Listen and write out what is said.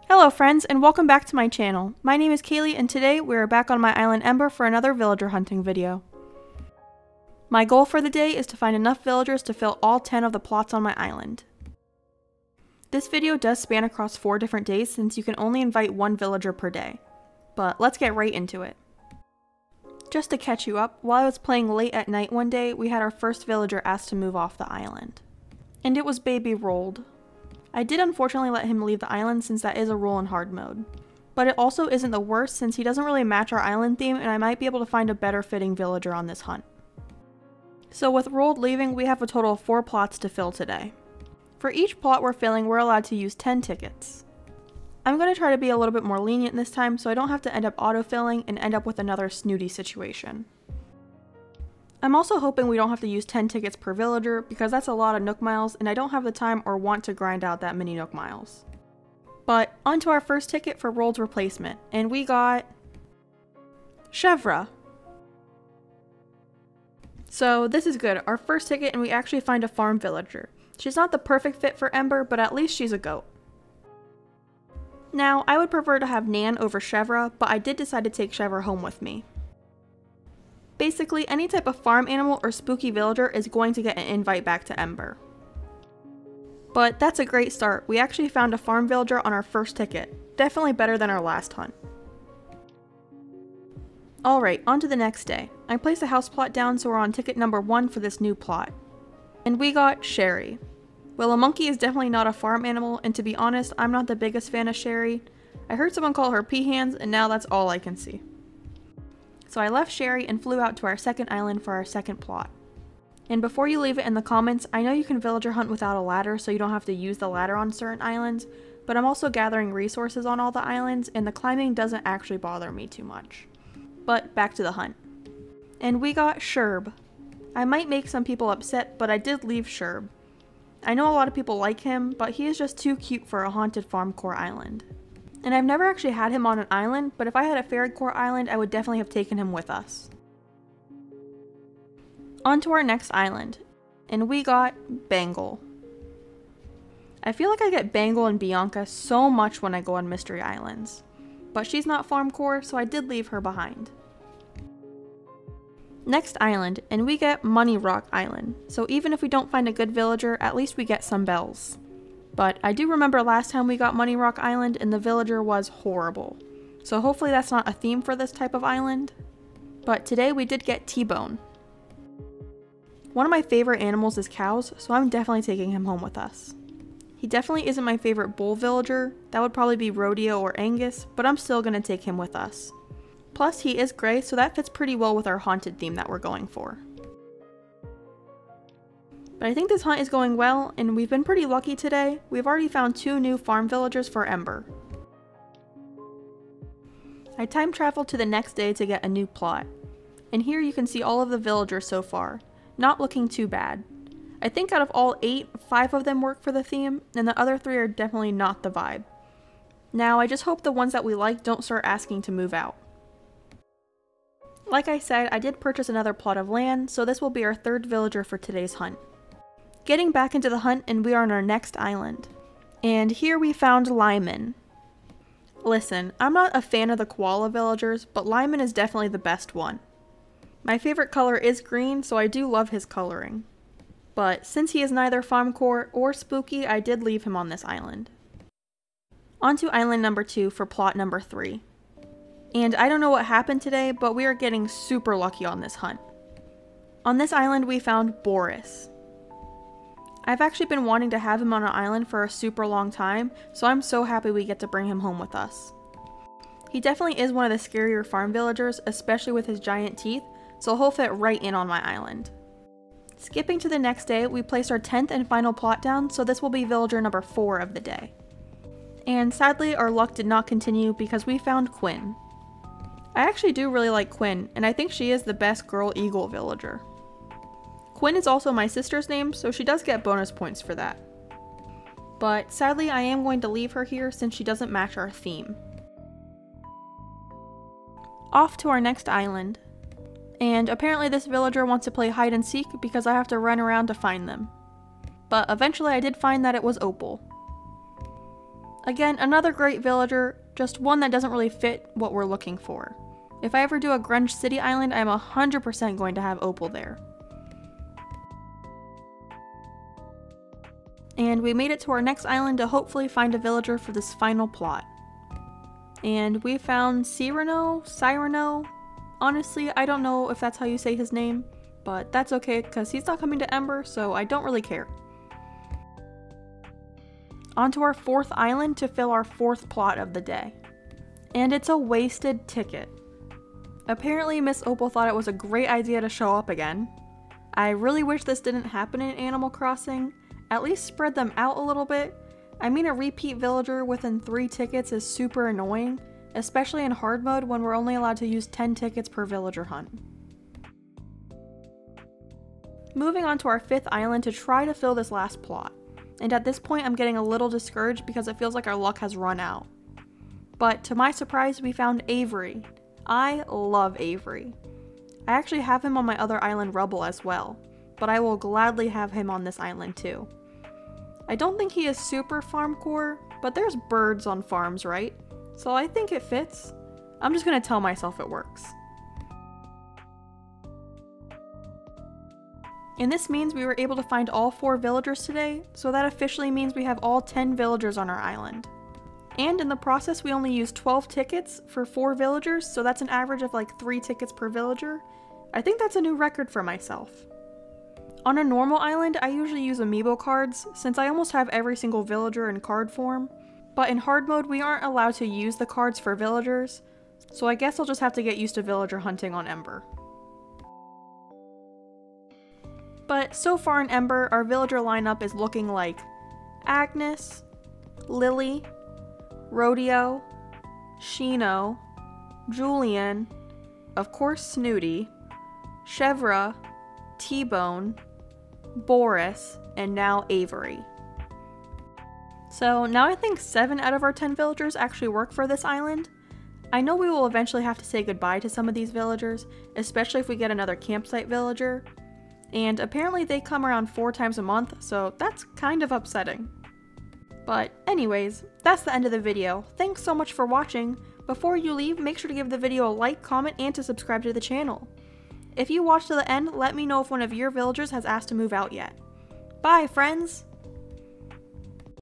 Hello friends, and welcome back to my channel. My name is Kaylee, and today we are back on my island Ember for another villager hunting video. My goal for the day is to find enough villagers to fill all 10 of the plots on my island. This video does span across 4 different days since you can only invite 1 villager per day. But let's get right into it. Just to catch you up, while I was playing late at night one day, we had our first villager asked to move off the island. And it was Baby Rolled. I did unfortunately let him leave the island since that is a rule in hard mode. But it also isn't the worst since he doesn't really match our island theme and I might be able to find a better fitting villager on this hunt. So with Rolled leaving, we have a total of 4 plots to fill today. For each plot we're filling, we're allowed to use 10 tickets. I'm going to try to be a little bit more lenient this time so I don't have to end up autofilling and end up with another snooty situation. I'm also hoping we don't have to use 10 tickets per villager because that's a lot of Nook miles and I don't have the time or want to grind out that many Nook miles. But onto our first ticket for Rolled's replacement, and we got Chevra. So this is good, our first ticket, and we actually find a farm villager. She's not the perfect fit for Ember, but at least she's a goat. Now, I would prefer to have Nan over Chevra, but I did decide to take Chevra home with me. Basically, any type of farm animal or spooky villager is going to get an invite back to Ember. But that's a great start. We actually found a farm villager on our first ticket. Definitely better than our last hunt. Alright, on to the next day. I placed a house plot down so we're on ticket number 1 for this new plot. And we got Sherry. Well, a monkey is definitely not a farm animal, and to be honest, I'm not the biggest fan of Sherry. I heard someone call her pea hands, and now that's all I can see. So I left Sherry and flew out to our second island for our second plot. And before you leave it in the comments, I know you can villager hunt without a ladder so you don't have to use the ladder on certain islands, but I'm also gathering resources on all the islands and the climbing doesn't actually bother me too much. But back to the hunt. And we got Sherb. I might make some people upset, but I did leave Sherb. I know a lot of people like him, but he is just too cute for a haunted Farmcore island. And I've never actually had him on an island, but if I had a Fairycore island, I would definitely have taken him with us. On to our next island, and we got Bangle. I feel like I get Bangle and Bianca so much when I go on mystery islands, but she's not Farmcore, so I did leave her behind. Next island, and we get Money Rock Island, so even if we don't find a good villager, at least we get some bells. But I do remember last time we got Money Rock Island and the villager was horrible. So hopefully that's not a theme for this type of island. But today we did get T-Bone. One of my favorite animals is cows, so I'm definitely taking him home with us. He definitely isn't my favorite bull villager, that would probably be Rodeo or Angus, but I'm still going to take him with us. Plus he is gray, so that fits pretty well with our haunted theme that we're going for. But I think this hunt is going well, and we've been pretty lucky today. We've already found 2 new farm villagers for Ember. I time traveled to the next day to get a new plot. And here you can see all of the villagers so far. Not looking too bad. I think out of all 8, 5 of them work for the theme, and the other 3 are definitely not the vibe. Now I just hope the ones that we like don't start asking to move out. Like I said, I did purchase another plot of land, so this will be our 3rd villager for today's hunt. Getting back into the hunt, and we are on our next island. And here we found Lyman. Listen, I'm not a fan of the koala villagers, but Lyman is definitely the best one. My favorite color is green, so I do love his coloring. But since he is neither Farmcore or spooky, I did leave him on this island. On to island number 2 for plot number 3. And I don't know what happened today, but we are getting super lucky on this hunt. On this island we found Boris. I've actually been wanting to have him on an island for a super long time, so I'm so happy we get to bring him home with us. He definitely is one of the scarier farm villagers, especially with his giant teeth, so he'll fit right in on my island. Skipping to the next day, we placed our 10th and final plot down, so this will be villager number 4 of the day. And sadly, our luck did not continue because we found Quinn. I actually do really like Quinn, and I think she is the best girl eagle villager. Quinn is also my sister's name, so she does get bonus points for that. But sadly, I am going to leave her here since she doesn't match our theme. Off to our next island. And apparently this villager wants to play hide and seek because I have to run around to find them. But eventually I did find that it was Opal. Again, another great villager, just one that doesn't really fit what we're looking for. If I ever do a Grunge City island, I'm 100% going to have Opal there. And we made it to our next island to hopefully find a villager for this final plot. And we found Cyrano. Honestly, I don't know if that's how you say his name, but that's okay because he's not coming to Ember, so I don't really care. Onto our 4th island to fill our 4th plot of the day. And it's a wasted ticket. Apparently Miss Opal thought it was a great idea to show up again. I really wish this didn't happen in Animal Crossing. At least spread them out a little bit. I mean, a repeat villager within 3 tickets is super annoying, especially in hard mode when we're only allowed to use 10 tickets per villager hunt. Moving on to our 5th island to try to fill this last plot. And at this point I'm getting a little discouraged because it feels like our luck has run out. But to my surprise, we found Avery. I love Avery. I actually have him on my other island, Rubble, as well, but I will gladly have him on this island too. I don't think he is super Farmcore, but there's birds on farms, right? So I think it fits. I'm just gonna tell myself it works. And this means we were able to find all 4 villagers today, so that officially means we have all 10 villagers on our island. And in the process we only used 12 tickets for 4 villagers, so that's an average of like 3 tickets per villager. I think that's a new record for myself. On a normal island, I usually use amiibo cards, since I almost have every single villager in card form. But in hard mode, we aren't allowed to use the cards for villagers, so I guess I'll just have to get used to villager hunting on Ember. But so far in Ember, our villager lineup is looking like Agnes, Lily, Rodeo, Shino, Julian, of course Snooty, Chevra, T-Bone, Boris, and now Avery. So now I think 7 out of our 10 villagers actually work for this island. I know we will eventually have to say goodbye to some of these villagers, especially if we get another campsite villager. And apparently they come around 4 times a month, so that's kind of upsetting. But anyways, that's the end of the video. Thanks so much for watching. Before you leave, make sure to give the video a like, comment, and to subscribe to the channel. If you watched to the end, let me know if one of your villagers has asked to move out yet. Bye, friends!